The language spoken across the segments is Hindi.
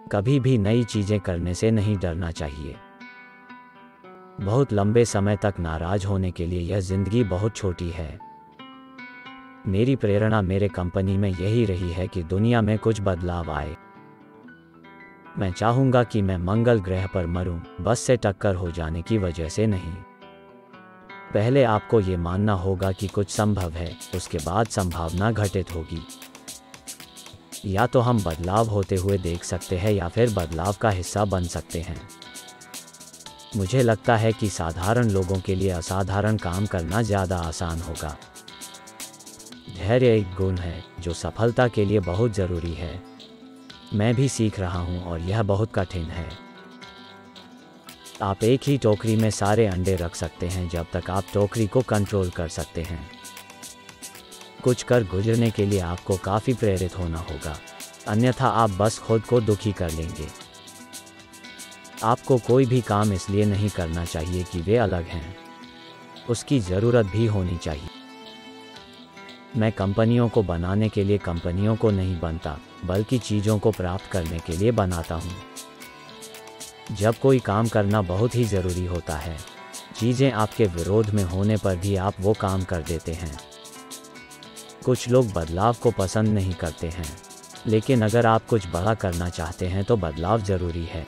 कभी भी नई चीज़ें करने से नहीं डरना चाहिए। बहुत लंबे समय तक नाराज होने के लिए यह ज़िंदगी बहुत छोटी है। मेरी प्रेरणा मेरे कंपनी में यही रही है कि दुनिया में कुछ बदलाव आए। मैं चाहूँगा कि मैं मंगल ग्रह पर मरूं, बस से टक्कर हो जाने की वजह से नहीं। पहले आपको ये मानना होगा कि कुछ संभव है, उसके बाद संभावना घटित होगी। या तो हम बदलाव होते हुए देख सकते हैं या फिर बदलाव का हिस्सा बन सकते हैं। मुझे लगता है कि साधारण लोगों के लिए असाधारण काम करना ज़्यादा आसान होगा। धैर्य एक गुण है जो सफलता के लिए बहुत ज़रूरी है। मैं भी सीख रहा हूँ और यह बहुत कठिन है। आप एक ही टोकरी में सारे अंडे रख सकते हैं जब तक आप टोकरी को कंट्रोल कर सकते हैं। कुछ कर गुजरने के लिए आपको काफ़ी प्रेरित होना होगा, अन्यथा आप बस खुद को दुखी कर लेंगे। आपको कोई भी काम इसलिए नहीं करना चाहिए कि वे अलग हैं, उसकी ज़रूरत भी होनी चाहिए। मैं कंपनियों को बनाने के लिए कंपनियों को नहीं बनता, बल्कि चीज़ों को प्राप्त करने के लिए बनाता हूँ। जब कोई काम करना बहुत ही ज़रूरी होता है, चीज़ें आपके विरोध में होने पर भी आप वो काम कर देते हैं। कुछ लोग बदलाव को पसंद नहीं करते हैं, लेकिन अगर आप कुछ बड़ा करना चाहते हैं तो बदलाव ज़रूरी है।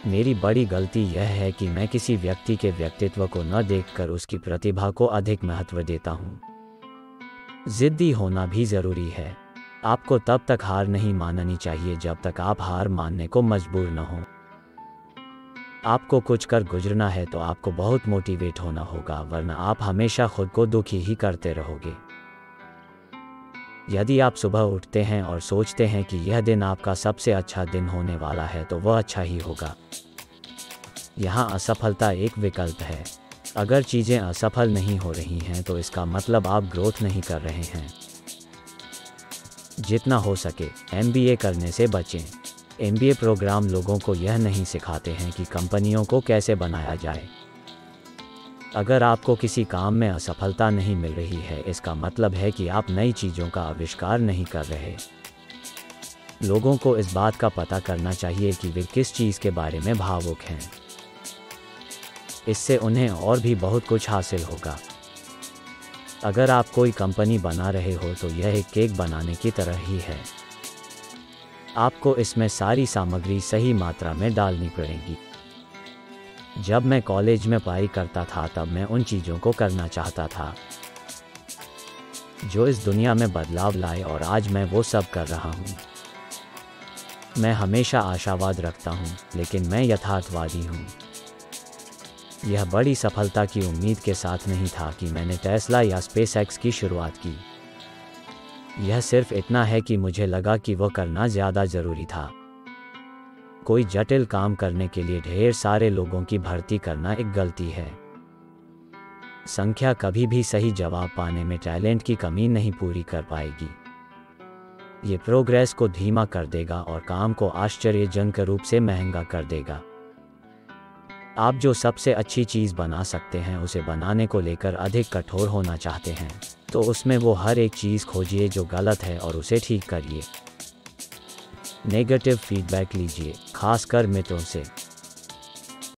मेरी बड़ी गलती यह है कि मैं किसी व्यक्ति के व्यक्तित्व को न देखकर उसकी प्रतिभा को अधिक महत्व देता हूँ। ज़िद्दी होना भी ज़रूरी है। आपको तब तक हार नहीं माननी चाहिए जब तक आप हार मानने को मजबूर न हो। आपको कुछ कर गुजरना है तो आपको बहुत मोटिवेट होना होगा, वरना आप हमेशा खुद को दुखी ही करते रहोगे। यदि आप सुबह उठते हैं और सोचते हैं कि यह दिन आपका सबसे अच्छा दिन होने वाला है तो वह अच्छा ही होगा। यहाँ असफलता एक विकल्प है। अगर चीज़ें असफल नहीं हो रही हैं तो इसका मतलब आप ग्रोथ नहीं कर रहे हैं। जितना हो सके MBA करने से बचें। MBA प्रोग्राम लोगों को यह नहीं सिखाते हैं कि कंपनियों को कैसे बनाया जाए। अगर आपको किसी काम में असफलता नहीं मिल रही है, इसका मतलब है कि आप नई चीज़ों का आविष्कार नहीं कर रहे। लोगों को इस बात का पता करना चाहिए कि वे किस चीज़ के बारे में भावुक हैं। इससे उन्हें और भी बहुत कुछ हासिल होगा। अगर आप कोई कंपनी बना रहे हो तो यह एक केक बनाने की तरह ही है। आपको इसमें सारी सामग्री सही मात्रा में डालनी पड़ेगी। जब मैं कॉलेज में पढ़ाई करता था तब मैं उन चीज़ों को करना चाहता था जो इस दुनिया में बदलाव लाए, और आज मैं वो सब कर रहा हूँ। मैं हमेशा आशावाद रखता हूँ, लेकिन मैं यथार्थवादी हूँ। यह बड़ी सफलता की उम्मीद के साथ नहीं था कि मैंने टेस्ला या स्पेसएक्स की शुरुआत की। यह सिर्फ इतना है कि मुझे लगा कि वह करना ज़्यादा ज़रूरी था। कोई जटिल काम करने के लिए ढेर सारे लोगों की भर्ती करना एक गलती है। संख्या कभी भी सही जवाब पाने में टैलेंट की कमी नहीं पूरी कर पाएगी। ये प्रोग्रेस को धीमा कर देगा और काम को आश्चर्यजनक रूप से महंगा कर देगा। आप जो सबसे अच्छी चीज़ बना सकते हैं उसे बनाने को लेकर अधिक कठोर होना चाहते हैं, तो उसमें वो हर एक चीज़ खोजिए जो गलत है और उसे ठीक करिए। नेगेटिव फीडबैक लीजिए, खासकर मित्रों से।